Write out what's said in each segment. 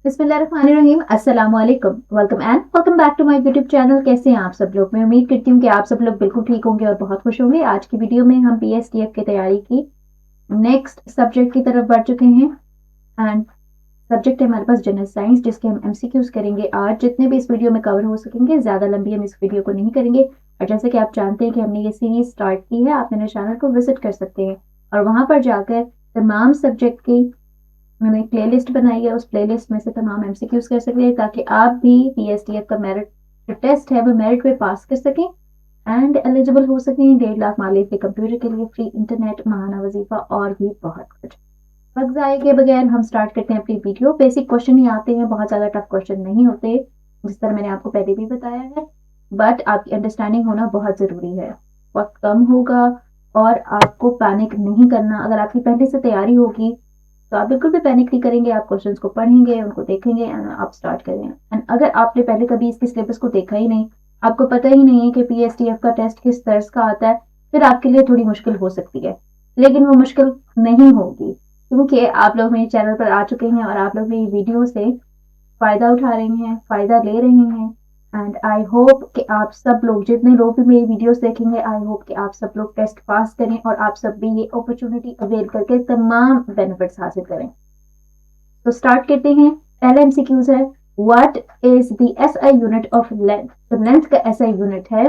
बिस्मिल्लाहिर्रहमानिर्रहीम, अस्सलामुअलैकुम, welcome back to my YouTube channel. कैसे हैं आप सब लोग? मैं उम्मीद करती हूँ कि आप सब लोग बिल्कुल ठीक होंगे और बहुत खुश होंगे। आज की वीडियो में हम पीएसटीएफ की तैयारी की नेक्स्ट सब्जेक्ट की तरफ बढ़ चुके हैं एंड सब्जेक्ट है हमारे पास जनरल साइंस, जिसके हम एमसीक्यूज करेंगे आज। जितने भी इस वीडियो में कवर हो सकेंगे, ज्यादा लंबी हम इस वीडियो को नहीं करेंगे। और जैसे कि आप जानते हैं कि हमने ये सीरीज स्टार्ट की है, आप मेरे चैनल को विजिट कर सकते हैं और वहां पर जाकर तमाम सब्जेक्ट की मैंने एक प्लेलिस्ट बनाई है, उस प्लेलिस्ट में से तमाम एमसीक्यूज कर सकते हैं ताकि आप भी पीएसटीएफ का मेरिट जो टेस्ट है वो मेरिट पे पास कर सकें एंड एलिजिबल हो सकें 1.5 लाख मालिक के कंप्यूटर के लिए, फ्री इंटरनेट, महाना वजीफा और भी बहुत कुछ। वक्त जाए के बगैर हम स्टार्ट करते हैं अपनी वीडियो। बेसिक क्वेश्चन ही आते हैं, बहुत ज्यादा टफ क्वेश्चन नहीं होते, जिस तरह मैंने आपको पहले भी बताया है, बट आपकी अंडरस्टैंडिंग होना बहुत जरूरी है। वक्त कम होगा और आपको पैनिक नहीं करना। अगर आपकी पहले से तैयारी होगी तो आप बिल्कुल भी पैनिक नहीं करेंगे। आप क्वेश्चंस को पढ़ेंगे, उनको देखेंगे एंड आप स्टार्ट करेंगे। एंड अगर आपने पहले कभी इसके सिलेबस को देखा ही नहीं, आपको पता ही नहीं है कि पीएसटीएफ का टेस्ट किस तर्ज का आता है, फिर आपके लिए थोड़ी मुश्किल हो सकती है, लेकिन वो मुश्किल नहीं होगी क्योंकि आप लोग मेरे चैनल पर आ चुके हैं और आप लोग मेरी वीडियो से फायदा उठा रहे हैं, फायदा ले रहे हैं। एंड आई होप कि आप सब लोग, जितने लोग भी मेरी वीडियोस देखेंगे, आई होप कि आप सब लोग टेस्ट पास करें और आप सब भी ये अपॉर्चुनिटी अवेल करके तमाम बेनिफिट्स हासिल करें। तो स्टार्ट करते हैं। पहला एमसीक्यूज है, what is the SI unit of length? तो लेंथ का एसआई यूनिट है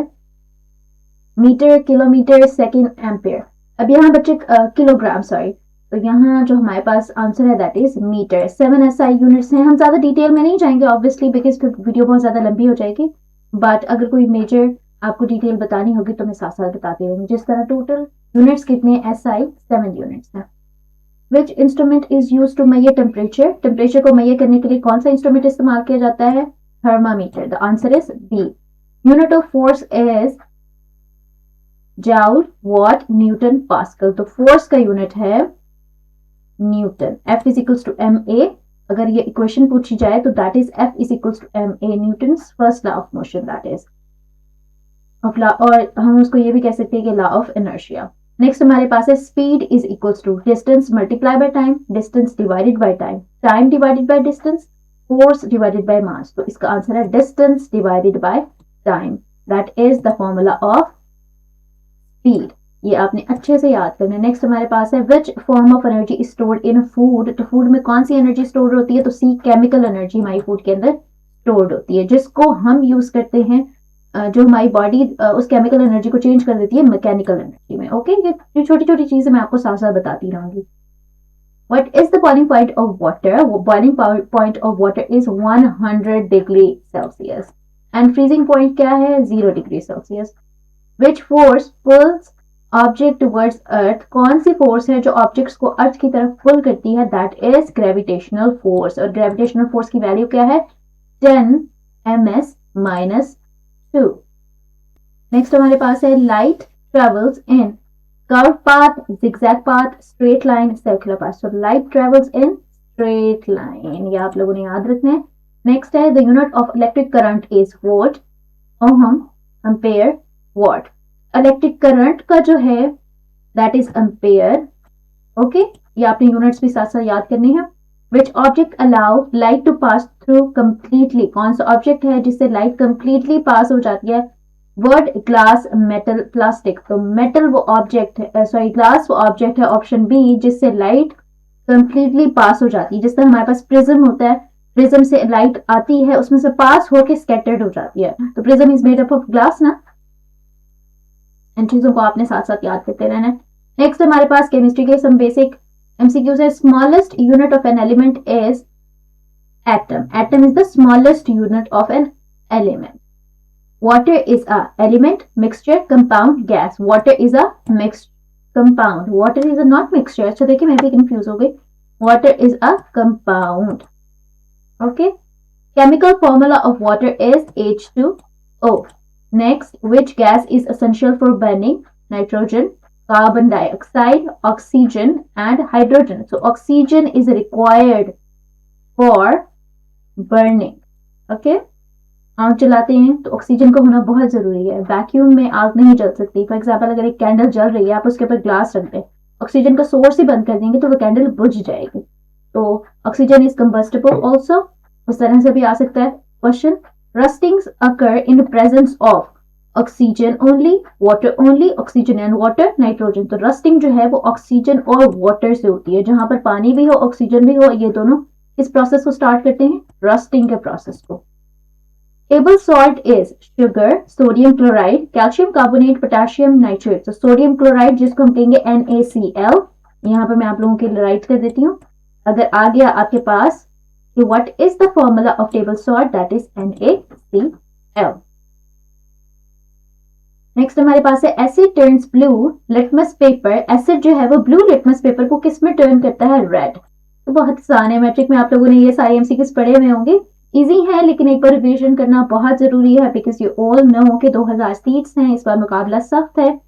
मीटर, किलोमीटर, सेकेंड, एम्पियर। अब यहाँ बच्चे किलोग्राम, सॉरी, तो यहाँ जो हमारे पास आंसर है that is metre. 7 SI units हैं। हम ज्यादा डिटेल में नहीं जाएंगे ऑब्वियसली, बिकॉज फिर वीडियो बहुत ज्यादा लंबी हो जाएगी, बट अगर कोई मेजर आपको डिटेल बतानी होगी तो मैं साथ साथ बताती रहूंगी। जिस तरह टोटल यूनिट्स कितने एसआई 7 यूनिट्स हैं। Which instrument is use to measure temperature? Temperature को मेजर करने के लिए कौन सा इंस्ट्रूमेंट इस्तेमाल किया जाता है? Thermometer. The answer is B. Unit of force is joule, watt, newton, pascal. तो फोर्स का यूनिट है newton. F is equals to M A. अगर ये इक्वेशन पूछी जाए तो that is F is equals to M A, Newton first law of motion, that is of law, और हम उसको ये भी कह सकते हैं कि लॉ ऑफ इनर्शिया। नेक्स्ट हमारे पास है speed is equals to distance multiply by time, distance divided by time, time divided by distance, force divided by mass. तो इसका आंसर है distance divided by time, that is the formula of speed. ये आपने अच्छे से याद करना है। नेक्स्ट हमारे पास है which form of energy is stored in food? तो फूड में कौन सी एनर्जी स्टोर होती है? तो सी, केमिकल एनर्जी हमारी फूड के अंदर स्टोर्ड होती है, जिसको हम यूज करते हैं, जो हमारी बॉडी उस केमिकल एनर्जी को चेंज कर देती है मैकेनिकल एनर्जी में। ओके, ये छोटी छोटी चीजें मैं आपको साथ साथ बताती रहूंगी। What is the boiling point of water? Boiling point of water is 100 degree Celsius and freezing point क्या है? 0 degree Celsius. Which force pulls object towards अर्थ? कौन सी फोर्स है जो ऑब्जेक्ट्स को अर्थ की तरफ पुल करती है? That is gravitational force. और ग्रेविटेशनल फोर्स की वैल्यू क्या है? 10 ms माइनस 2। नेक्स्ट हमारे पास है light travels in curve path, zigzag path, straight line, circular path. So light travels in straight line, ये आप लोगों ने याद रखना है। नेक्स्ट है the unit of electric current is volt, ohm, ampere, what. Electric current का जो है दैट इज एम्पेयर। ओके, ये आपने यूनिट्स भी साथ साथ याद करनी है। Which object allow light to pass through completely? कौन सा ऑब्जेक्ट है जिससे लाइट कंप्लीटली पास हो जाती है? Word, glass, metal, plastic. तो मेटल वो ऑब्जेक्ट है, सॉरी ग्लास वो ऑब्जेक्ट है, ऑप्शन बी, जिससे लाइट कंप्लीटली पास हो जाती है। जिस तरह हमारे पास प्रिज्म होता है, प्रिज्म से लाइट आती है, उसमें से पास होकर स्कैटर्ड हो जाती है। तो prism is made up of glass ना। इन चीजों को आपने साथ साथ याद करते रहना है। नेक्स्ट हमारे पास केमिस्ट्री के सम बेसिक एमसीक्यूज है। Smallest unit of an element is atom. Atom is the smallest unit of an element. Water is a element, mixture, compound, gas. Water is a mixed compound, water is a not mixture. अच्छा देखिए, मैं भी confuse हो गई। Water is a compound. Okay, chemical formula of water is H2O. Next, which gas is essential for burning? Nitrogen, carbon dioxide, oxygen, and hydrogen. So, oxygen is required for burning. Okay? आग जलाते हैं तो oxygen का होना बहुत जरूरी है। Vacuum में आग नहीं जल सकती। फॉर एग्जाम्पल, अगर एक कैंडल जल रही है, आप उसके ऊपर ग्लास रख दें, ऑक्सीजन का सोर्स ही बंद कर देंगे तो वो कैंडल बुझ जाएगी। तो ऑक्सीजन इज कंबस्टिबल ऑल्सो उस तरह से भी आ सकता है question. Rustings occur in presence of oxygen only, water only, oxygen and water, nitrogen. तो रस्टिंग जो है वो ऑक्सीजन और वाटर से होती है, जहां पर पानी भी हो ऑक्सीजन भी हो, ये दोनों इस प्रोसेस को स्टार्ट करते हैं, रस्टिंग के प्रोसेस को। Table salt is sugar, sodium chloride, calcium carbonate, potassium nitrate. तो सोडियम क्लोराइड जिसको हम कहेंगे NaCl, यहाँ पर मैं आप लोगों के लिए राइट कर देती हूँ। अगर आ गया आपके पास कि what is the formula of table salt, that is NaCl। Next हमारे पास है asset turns blue litmus paper. Acid जो है वो ब्लू लिटमस पेपर को किस में टर्न करता है, रेड। तो बहुत आसान है, मैट्रिक में आप लोगों ने ये सारे एमसीक्यूज पढ़े हुए होंगे, इजी है, लेकिन एक बार रिवीजन करना बहुत जरूरी है, बिकॉज यू ऑल नो कि 2000 सीट्स हैं, इस बार मुकाबला सख्त है।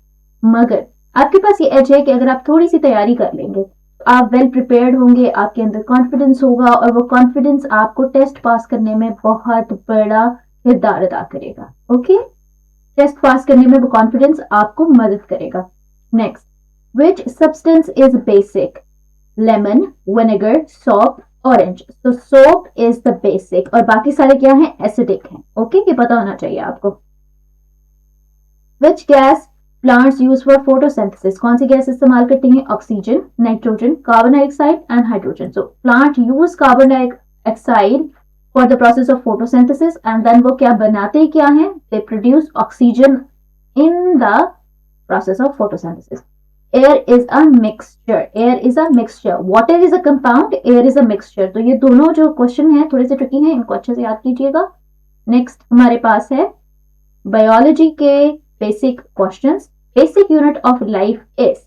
मगर आपके पास ये एज है कि अगर आप थोड़ी सी तैयारी कर लेंगे, आप वेल प्रिपेयर्ड होंगे, आपके अंदर कॉन्फिडेंस होगा, और वो कॉन्फिडेंस आपको टेस्ट पास करने में बहुत बड़ा किरदार अदा करेगा। ओके, टेस्ट पास करने में वो कॉन्फिडेंस आपको मदद करेगा। Next, which substance is basic, lemon, vinegar, soap, orange. तो सोप इज द बेसिक और बाकी सारे क्या हैं, एसिडिक हैं। ओके, ये पता होना चाहिए आपको। Which gas plants use for photosynthesis. कौन सी गैस इस्तेमाल करते हैं, oxygen, nitrogen, carbon dioxide and hydrogen. So plant use carbon dioxide for the process of photosynthesis, and then वो क्या बनाते क्या हैं, they produce oxygen in the process of photosynthesis. Air is a mixture. Air is a mixture. Water is a compound. Air is a mixture. तो ये दोनों जो question हैं थोड़े से ट्रिकी हैं, इनको अच्छे से याद कीजिएगा। नेक्स्ट हमारे पास है बायोलॉजी के basic questions. Basic unit of life is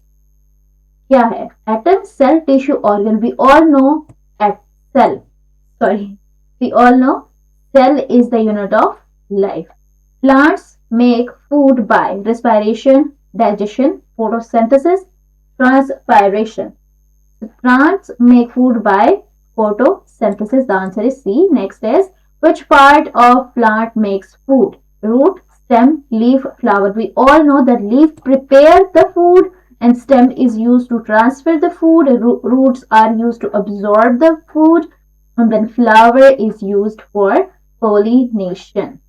क्या है, atom, cell, tissue, organ. We all know cell, sorry, we all know cell is the unit of life. Plants make food by respiration, digestion, photosynthesis, transpiration. Plants make food by photosynthesis. The answer is C. Next is, which part of plant makes food? Root, stem, leaf, flower. We all know that leaf prepare the food and stem is used to transfer the food. Roots are used to absorb the food, and then flower is used for pollination.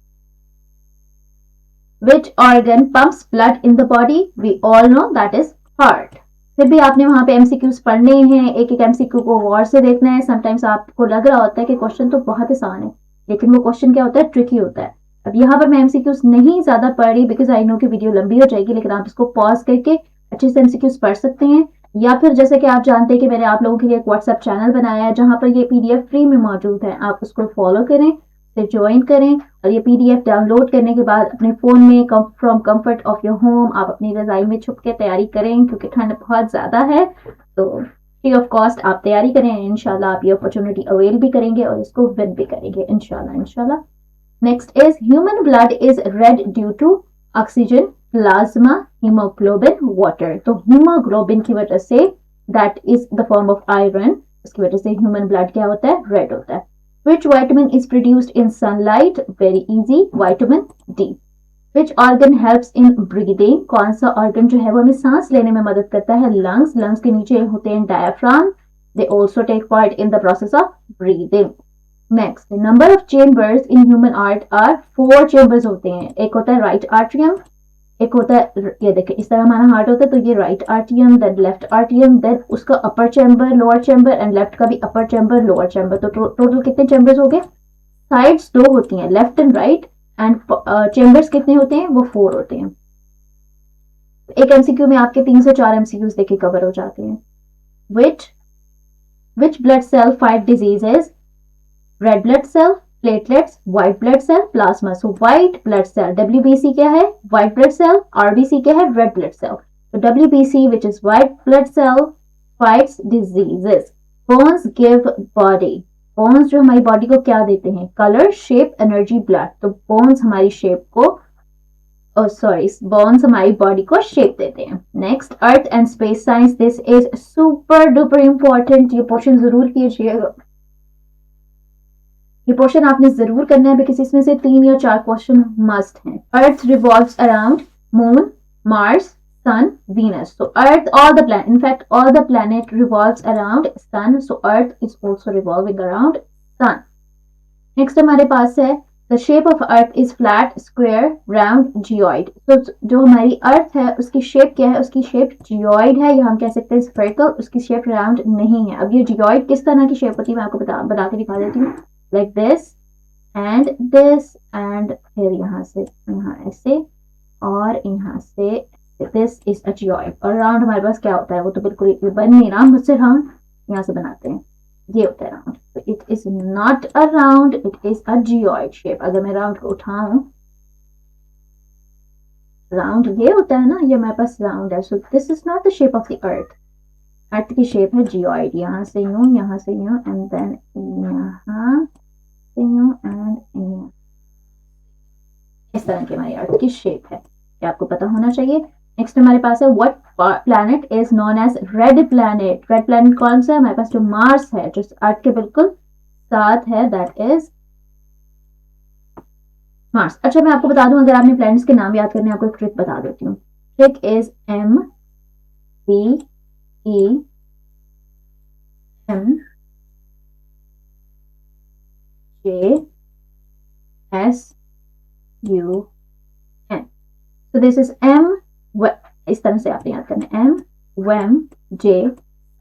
Which organ pumps blood in the body? We all know that is heart. फिर भी आपने वहां पे MCQs पढ़ने हैं, एक एक MCQ को गौर से देखना है। समटाइम्स आपको लग रहा होता है कि क्वेश्चन तो बहुत आसान है, लेकिन वो क्वेश्चन क्या होता है, ट्रिकी होता है। अब यहाँ पर मैं एमसीक्यूज नहीं ज्यादा पढ़ रही, बिकॉज आई नो कि वीडियो लंबी हो जाएगी, लेकिन आप इसको पॉज करके अच्छे से एमसीक्यूज पढ़ सकते हैं, या फिर जैसे कि आप जानते हैं कि मैंने आप लोगों के लिए एक व्हाट्सएप चैनल बनाया है जहां पर ये PDF फ्री में मौजूद है, आप उसको फॉलो करें, से ज्वाइन करें, और ये PDF डाउनलोड करने के बाद अपने फोन में from comfort of your home आप अपनी रजाई में छुप के तैयारी करें, क्योंकि ठंड बहुत ज्यादा है। तो फ्री ऑफ कॉस्ट आप तैयारी करें, इंशाल्लाह आप ये अपॉर्चुनिटी अवेल भी करेंगे और इसको विन भी करेंगे इंशाल्लाह इंशाल्लाह। Next is, human blood is red due to oxygen, plasma, haemoglobin, water. तो हीमोग्लोबिन की वजह से, that is the form of iron, उसकी वजह से ह्यूमन ब्लड क्या होता है, रेड होता है। Which vitamin is produced in sunlight? Very easy, vitamin D. Which organ helps in breathing? कौन सा organ जो है वो हमें सांस लेने में मदद करता है, lungs. Lungs के नीचे होते हैं diaphragm. They also take part in the process of breathing. Next, the number of chambers in human heart are 4 chambers होते हैं। एक होता है right atrium, एक होता है, ये देखिए इस तरह हमारा हार्ट होता है, तो ये राइट आर्टियम, देन लेफ्ट आर्टियम, देन उसका अपर chamber, lower chamber, and left का भी अपर चैम्बर, लोअर चैम्बर। तो टोटल कितने चैम्बर्स हो गए, साइड्स 2 होती हैं, left and right, and chambers कितने होते हैं, वो 4 होते हैं। एक एमसीक्यू में आपके 3 से 4 एमसीक्यूज देखिए कवर हो जाते हैं। Which blood cell fight diseases? Red blood cell, platelets, white blood cell, plasma. So white blood cell, WBC क्या है, व्हाइट ब्लड सेल, RBC क्या है, रेड ब्लड सेल। तो WBC which is white blood cell fights diseases. Bones give body. Bones जो हमारी body को क्या देते हैं, कलर, शेप, एनर्जी, ब्लड। तो बोन्स हमारी शेप को, बोन्स हमारी बॉडी को शेप देते हैं। Next, earth and space science. This is super duper important, ये पोर्शन जरूर कीजिएगा, ये पोर्शन आपने जरूर करना है, बिकॉज इसमें से 3 या 4 क्वेश्चन मस्ट हैं। Earth revolves around moon, Mars, sun, Venus. So Earth, all the planet, in fact, all the planet revolves around sun. So Earth is also revolving around sun. Next हमारे पास है the shape of Earth is flat square round geoid. तो जो हमारी अर्थ है उसकी shape क्या है, उसकी शेप जियोइड है, या हम कह सकते हैं स्फेरिकल, उसकी शेप राउंड नहीं है। अब ये जियोइड किस तरह की शेप होती है मैं आपको बता के दिखा देती हूँ, लाइक दिस एंड फिर यहाँ से यहाँ ऐसे और यहाँ से, दिस इज अ जियोइड। और राउंड हमारे पास क्या होता है, वो तो बिल्कुल बन नहीं रहा मुझसे राउंड, यहाँ से बनाते हैं, ये होता है राउंड। तो it is not a round, it is a geoid shape. अगर मैं राउंड को उठाऊं, राउंड ये होता है ना, ये हमारे पास राउंड है। So this is not the shape of the earth. Earth की शेप है जियोइड, यहाँ से यूं, यहाँ से यूं, एंड देन यहाँ से यूं एंड यहाँ, इस तरह की हमारी अर्थ की शेप है, ये आपको पता होना चाहिए। नेक्स्ट हमारे पास है what planet is known as red planet. Red planet कौन सा है, हमारे पास जो मार्स है, जो अर्थ के बिल्कुल साथ है, दैट इज मार्स। अच्छा मैं आपको बता दूं, अगर आपने प्लैनेट्स के नाम याद करने, आपको एक ट्रिक बता देती हूँ। Trick is M P E M J S U N। तो दिस इज M, इस तरह से आपने याद करना है, M WEM J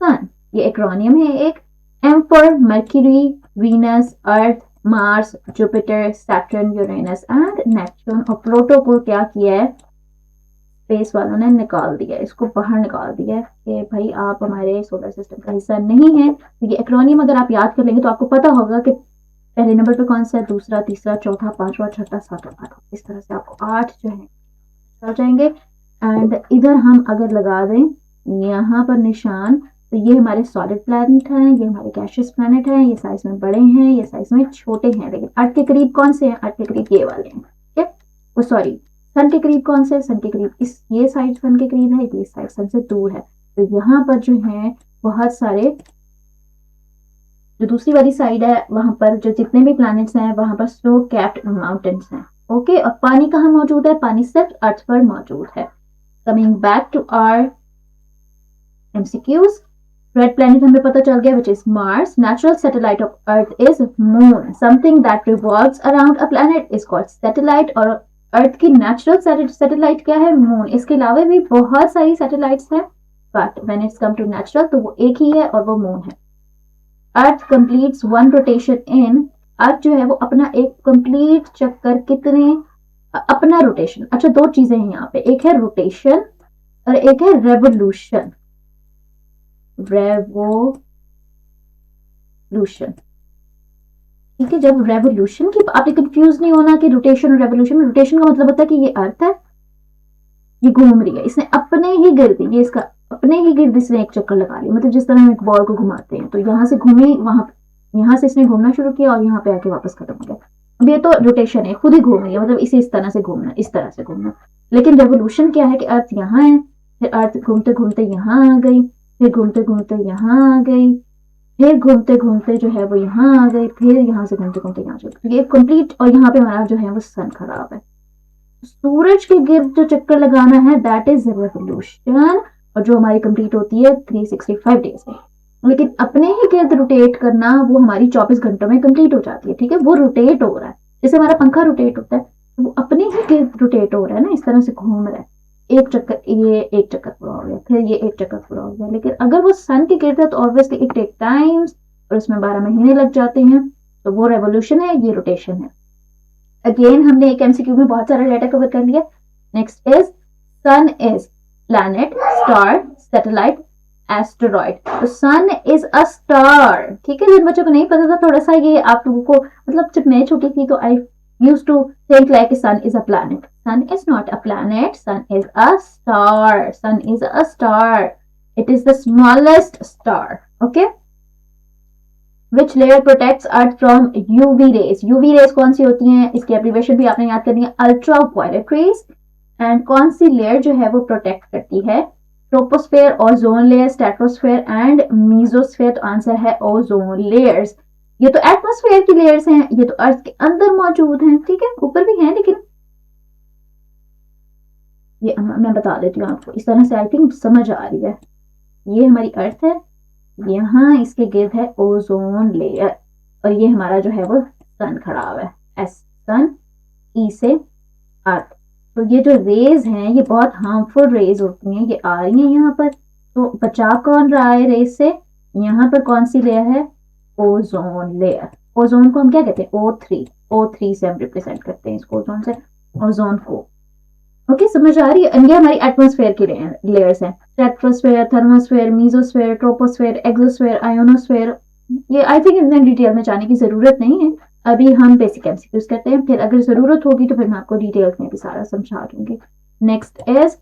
सन, ये एक्रोनियम है एक। M for mercury, Venus, earth, Mars, Jupiter, Saturn, Uranus and Neptune. और प्लूटो को क्या किया है, स्पेस वालों ने निकाल दिया, इसको बाहर निकाल दिया कि भाई आप हमारे सोलर सिस्टम का हिस्सा नहीं है। तो ये एक्रोनियम अगर आप याद कर लेंगे तो आपको पता होगा कि पहले नंबर पे कौन सा है, दूसरा, तीसरा, चौथा, पांचवा, छठा, सातवां, आठवां, इस तरह से आपको 8 जो है चल जाएंगे। एंड इधर हम अगर लगा दें यहाँ पर निशान, तो ये हमारे सॉलिड प्लैनेट हैं, ये हमारे गैसियस प्लैनेट हैं, ये साइज में बड़े हैं, ये साइज में छोटे हैं। लेकिन अर्थ के करीब कौन से हैं, अर्थ के करीब ये वाले हैं, ठीक है। वो सॉरी, सन के करीब कौन से, सन के करीब इस, ये साइड सन के करीब है, ये साइड सन से दूर है। तो यहाँ पर जो है बहुत सारे, जो दूसरी वाली साइड है वहां पर जो जितने भी प्लैनेट्स हैं वहां पर स्नो कैप्ड माउंटेन्स हैं, ओके। और पानी कहाँ मौजूद है, पानी सिर्फ अर्थ पर मौजूद है। Coming back to our MCQs, red planet हमें पता चल गया, which is Mars. Natural satellite of Earth is moon. Something that revolves around a planet is called satellite. और अर्थ की नेचुरल सैटेलाइट क्या है, मून। इसके अलावा भी बहुत सारी सैटेलाइट्स हैं, but when it's come to natural तो वो एक ही है और वो मून है। Earth completes one rotation in, Earth जो है वो अपना एक कंप्लीट चक्कर कितने, अपना रोटेशन, अच्छा दो चीजें हैं यहाँ पे, एक है रोटेशन और एक है रेवोल्यूशन। रेवोल्यूशन, ठीक है। जब रेवोल्यूशन की, आपने कंफ्यूज नहीं होना कि रोटेशन और रेवोल्यूशन। रोटेशन का मतलब होता है कि ये अर्थ है, ये घूम रही है, इसने अपने ही गिर्द, ये इसका अपने ही गिर्द इसने एक चक्कर लगा लिया। मतलब जिस तरह हम एक बॉल को घुमाते हैं, तो यहाँ से घूमी, वहां यहाँ से इसने घूमना शुरू किया और यहाँ पे आके वापस खत्म हो गया। अब ये तो रोटेशन है, खुद ही घूम रही है, मतलब इसे इस तरह से घूमना, इस तरह से घूमना। लेकिन रेवोल्यूशन क्या है कि अर्थ यहाँ है, फिर अर्थ घूमते घूमते यहाँ आ गई, फिर घूमते घूमते यहाँ आ गई, फिर घूमते घूमते जो है वो यहाँ आ गई, फिर यहाँ से घूमते घूमते यहाँ चल, ये कंप्लीट। और यहाँ पे हमारा जो है वो सन खराब है। सूरज के गिर्द जो चक्कर लगाना है दैट इज रेवोल्यूशन, और जो हमारी कंप्लीट होती है 365 डेज में। लेकिन अपने ही गिर्द रोटेट करना वो हमारी 24 घंटों में कंप्लीट हो जाती है, ठीक है। वो रोटेट हो रहा है, जैसे हमारा पंखा रोटेट होता है, तो वो अपने ही गिर्द रोटेट हो रहा है ना, इस तरह से घूम रहा है। एक चक्कर, ये एक चक्कर पूरा हो गया, फिर ये एक चक्कर पूरा हो गया। लेकिन अगर वो सन के गिर्द है तो ऑब्वियसली इट टेक टाइम्स, और उसमें 12 महीने लग जाते हैं। तो वो रेवोल्यूशन है, ये रोटेशन है। अगेन हमने एक MCQ में बहुत सारा डाटा कवर कर लिया। Next is sun is planet, star, satellite, asteroid. तो सन इज अ स्टार, ठीक है। जिन बच्चों को नहीं पता था थोड़ा सा, ये आप लोगों को, मतलब जब मैं छोटी थी तो I used to think like sun is a planet. Sun is not a planet, sun is a star, sun is a star, it is the smallest star, okay. Which layer protects Earth from UV rays? UV rays कौन सी होती हैं, इसकी abbreviation भी आपने याद करनी है, ultraviolet rays. And कौन सी लेयर जो है वो प्रोटेक्ट करती है, troposphere, ozone layer, stratosphere and mesosphere. तो आंसर है ओजोन लेयर्स। ये तो एटमॉस्फेयर की लेयर्स हैं, ये तो अर्थ के अंदर मौजूद हैं, ठीक है, ऊपर भी हैं, लेकिन ये मैं बता देती हूँ आपको, इस तरह से आई थिंक समझ आ रही है। ये हमारी अर्थ है, यहाँ इसके गिर्द है ओजोन लेयर, और ये हमारा जो है वो सन खड़ा हुआ है, एस सन, ई से अर्थ। तो ये जो रेज हैं ये बहुत हार्मफुल रेज होती हैं, ये आ रही हैं यहाँ पर। तो बचा कौन रहा है रेज से? यहाँ पर कौन सी लेयर है? Ozone layer. ओजोन को हम क्या कहते हैं? O3। O3 से हम रिप्रेजेंट करते हैं इसको, ओजोन से, ओजोन को। ओके, समझ आ रही है? ये हमारी एटमॉस्फेयर की लेयर्स हैं, stratosphere, thermosphere, mesosphere, troposphere, exosphere, ionosphere. ये आई थिंक इतने डिटेल में जाने की जरूरत नहीं है, अभी हम बेसिक एमसीक्यूज करते हैं, फिर अगर जरूरत होगी तो फिर मैं आपको डिटेल्स में भी सारा समझा दूंगी। Next is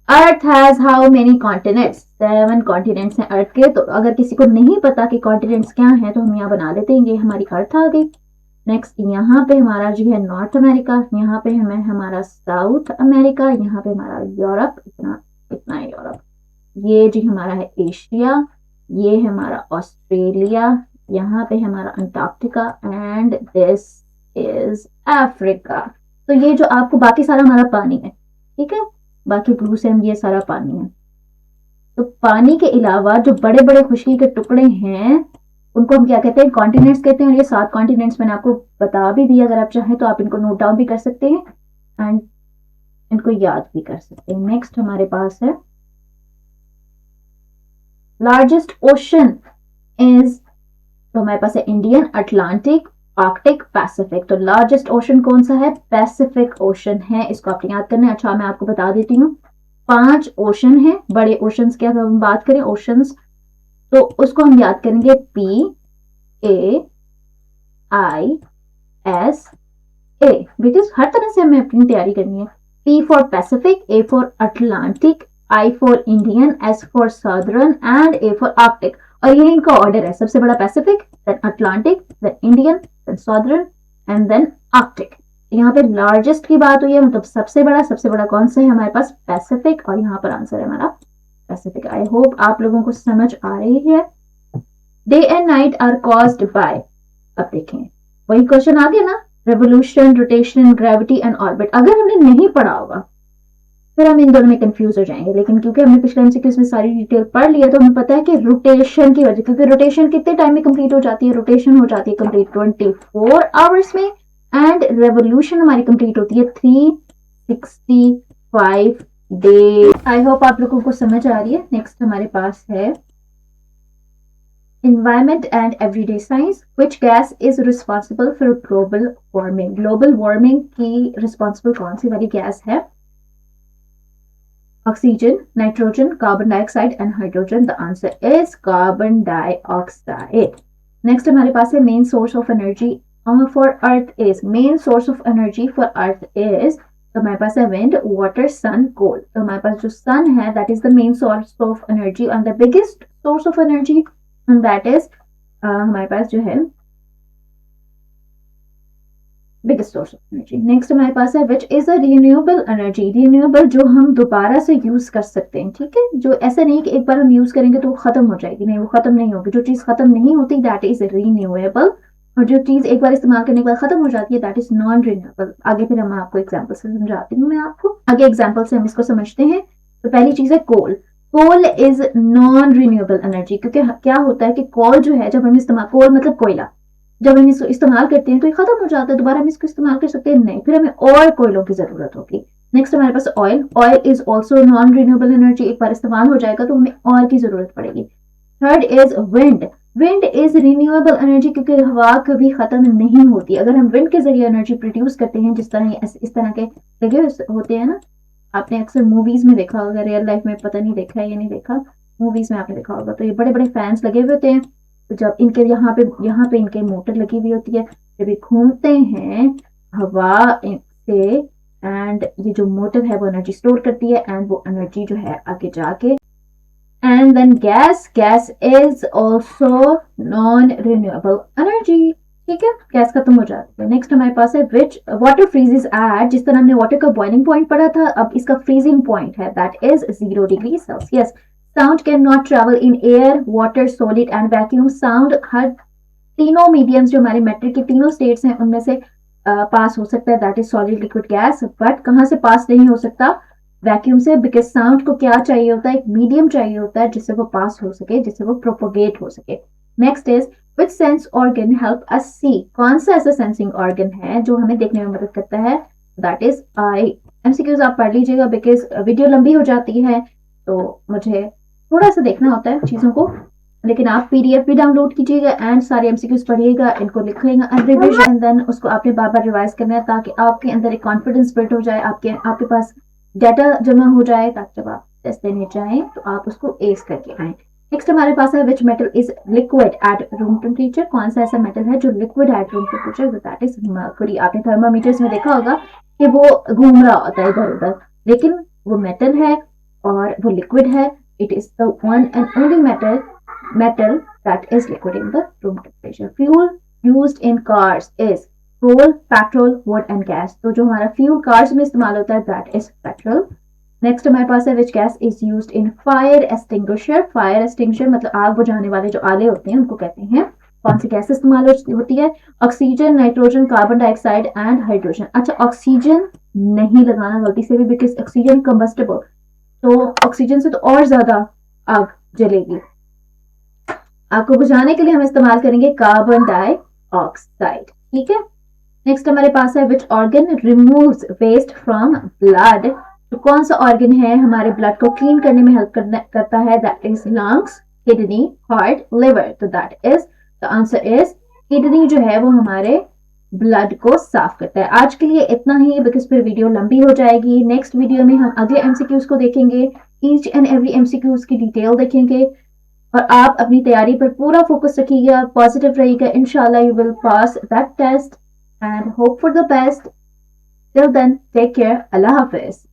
earth has how many continents? 7 continents हैं अर्थ के। तो अगर किसी को नहीं पता कि कॉन्टिनेंट्स क्या हैं तो हम यहाँ बना लेते हैं, ये हमारी अर्थ आ गई। नेक्स्ट यहाँ पे हमारा जो है नॉर्थ अमेरिका, यहाँ पे हमें हमारा साउथ अमेरिका, यहाँ पे हमारा यूरोप, इतना इतना यूरोप। ये जी हमारा है एशिया, ये है हमारा ऑस्ट्रेलिया, यहाँ पे हमारा Antarctica, and this is Africa. तो ये जो आपको बाकी सारा हमारा पानी है, ठीक है, बाकी ब्लू से हम ये सारा पानी है। तो पानी के अलावा जो बड़े बड़े खुशकी के टुकड़े हैं उनको हम क्या कहते हैं? कॉन्टिनेंट्स कहते हैं। और ये 7 कॉन्टिनेंट्स मैंने आपको बता भी दिया, अगर आप चाहें तो आप इनको नोट डाउन भी कर सकते हैं एंड इनको याद भी कर सकते हैं। नेक्स्ट हमारे पास है लार्जेस्ट ओशन इज, तो हमारे पास है इंडियन, अटलांटिक, आर्कटिक, पैसिफिक। तो लार्जेस्ट ओशन कौन सा है? पैसिफिक ओशन है, इसको आपने याद करना है। अच्छा, मैं आपको बता देती हूँ 5 ओशन है, बड़े ओशंस की अगर हम बात करें ओशंस, तो उसको हम याद करेंगे PAISA, बिकॉज हर तरह से हमें अपनी तैयारी करनी है। P for Pacific, A for Atlantic, I for Indian, S for Southern and A for Arctic. और ये इनका ऑर्डर है, सबसे बड़ा Pacific, then Atlantic, then Indian, then Southern and then Arctic. यहाँ पे लार्जेस्ट की बात हुई है, मतलब सबसे बड़ा कौन सा है हमारे पास? पैसिफिक। और यहाँ पर आंसर है हमारा पैसिफिक। आई होप आप लोगों को समझ आ रही है। Day and night are caused by, अब देखें वही क्वेश्चन आ गया ना, revolution, rotation, gravity and orbit. अगर हमने नहीं पढ़ा होगा फिर हम इन दोनों में कंफ्यूज हो जाएंगे, लेकिन क्योंकि हमने पिछले एमसीक्यूज में सारी डिटेल पढ़ लिया तो हमें पता है कि रोटेशन की वजह, क्योंकि रोटेशन कितने टाइम में कंप्लीट हो जाती है? रोटेशन हो जाती है कंप्लीट 24 आवर्स में, एंड रेवोल्यूशन हमारी कंप्लीट होती है 365 डे। आई होप आप लोगों को समझ आ रही है। नेक्स्ट हमारे पास है environment and everyday science. Which gas is responsible for global warming? Global warming की responsible कौन सी वाली गैस है? Oxygen, nitrogen, carbon dioxide and hydrogen. The answer is carbon dioxide. Next हमारे पास है main source of energy for earth is, main source of energy for earth is, तो हमारे पास है wind, water, sun, coal. तो हमारे पास जो sun है that is the main source of energy and the biggest source of energy and that is हमारे पास जो है biggest source of energy. Next हमारे पास है which is a renewable energy, renewable जो हम दोबारा से यूज कर सकते हैं, ठीक है, जो ऐसा नहीं कि एक बार हम यूज करेंगे तो वो खत्म हो जाएगी, नहीं वो खत्म नहीं होगी। जो चीज खत्म नहीं होती दैट इज रिन्यूएबल, और जो चीज एक बार इस्तेमाल करने के बाद खत्म हो जाती है दैट इज नॉन रिन्यूएबल। आगे फिर हम आपको एग्जाम्पल से समझाती हूँ, मैं आपको आगे एग्जाम्पल से हम इसको समझते हैं। तो पहली चीज है coal. Coal is non renewable energy, क्योंकि क्या होता है कि कोल जो है जब हम इस्तेमाल, कोल मतलब कोयला, जब हम इसको इस्तेमाल करते हैं तो ये खत्म हो जाता है, दोबारा हम इसको इस्तेमाल कर सकते हैं नहीं, फिर हमें और कोयलों की जरूरत होगी। नेक्स्ट हमारे पास oil. Oil is also non renewable energy, एक बार इस्तेमाल हो जाएगा तो हमें और की जरूरत पड़ेगी। Third is wind. Wind is renewable energy, क्योंकि हवा कभी खत्म नहीं होती। अगर हम विंड के जरिए एनर्जी प्रोड्यूस करते हैं, जिस तरह इस तरह के लगे होते हैं ना, आपने अक्सर मूवीज में देखा होगा, रियल लाइफ में पता नहीं देखा है या नहीं देखा, मूवीज में आपने देखा होगा, तो ये बड़े बड़े फैंस लगे हुए होते हैं, तो जब इनके यहाँ पे इनके मोटर लगी हुई होती है, जब ये घूमते हैं हवा से, एंड ये जो मोटर है वो एनर्जी स्टोर करती है, एंड वो एनर्जी जो है आगे जाके, and then gas. Gas is also non renewable energy, ठीक है, गैस खत्म हो जाती है। नेक्स्ट हमारे पास है विच वाटर फ्रीजेस एट, जिस तरह हमने वाटर का बॉइलिंग पॉइंट पढ़ा था, अब इसका फ्रीजिंग पॉइंट है that is 0 degree Celsius. Sound can not travel in air, water, solid and vacuum. Sound हर तीनों मीडियम्स जो हमारे मैट्रिक के तीनों स्टेट्स हैं उनमें से पास हो सकता है, that is solid, liquid, gas, but कहाँ से पास नहीं हो सकता? वैक्यूम से, बिकॉज साउंड को क्या चाहिए होता है? एक मीडियम चाहिए होता है जिससे वो पास हो सके, जिससे वो प्रोपोगेट हो सके। Next is which sense organ help us see, कौन सा ऐसा सेंसिंग ऑर्गन है जो हमें देखने में मदद करता है, दैट इज आई। एमसीक्यूज आप पढ़ लीजिएगा बिकॉज वीडियो लंबी हो जाती है तो मुझे थोड़ा सा देखना होता है चीजों को, लेकिन आप पीडीएफ भी डाउनलोड कीजिएगा एंड सारे एमसीक्यूज पढ़िएगा, इनको लिखिएगा एंड रिवीजन, देन उसको आपने बार बार रिवाइज करना है ताकि आपके अंदर एक कॉन्फिडेंस बिल्ड हो जाए, आपके पास डाटा जमा हो जाए ताकि जब आप टेस्ट देने जाएं तो आप उसको एस करके आए। नेक्स्ट हमारे पास है which metal is liquid at room temperature, कौन सा ऐसा मेटल है जो liquid at room temperature, that is mercury. आपने थर्मामीटर्स में देखा होगा कि वो घूम रहा होता है इधर उधर, लेकिन वो मेटल है और वो लिक्विड है। It is the one and only metal that is liquid in the room temperature. Fuel used in cars is coal, petrol, wood and gas. तो जो हमारा fuel cars में इस्तेमाल होता है that is petrol. नेक्स्ट हमारे पास है which gas is used in fire extinguisher, fire extinguisher मतलब आग बुझाने वाले जो आले होते हैं उनको कहते हैं। कौन सी गैस इस्तेमाल होती है, oxygen, nitrogen, carbon dioxide and hydrogen. अच्छा ऑक्सीजन नहीं लगाना गलती से भी बिकॉज ऑक्सीजन कंबस्टेबल, तो ऑक्सीजन से तो और ज्यादा आग जलेगी। आपको बुझाने के लिए हम इस्तेमाल करेंगे कार्बन डाइऑक्साइड, ठीक है। नेक्स्ट हमारे पास है which organ removes waste from blood, तो कौन सा ऑर्गन है हमारे ब्लड को क्लीन करने में हेल्प करता है, that is lungs, kidney, heart, liver. तो that is the answer is kidney जो है वो हमारे ब्लड को साफ करता है। आज के लिए इतना ही बिकॉज फिर वीडियो लंबी हो जाएगी। नेक्स्ट वीडियो में हम अगले एमसीक्यूज को देखेंगे, ईच एंड एवरी एमसीक्यूज की डिटेल देखेंगे और आप अपनी तैयारी पर पूरा फोकस रखिएगा, पॉजिटिव रहिएगा, इंशाल्लाह you will pass that test and hope for the best. Till then take care, अल्लाह हाफिज।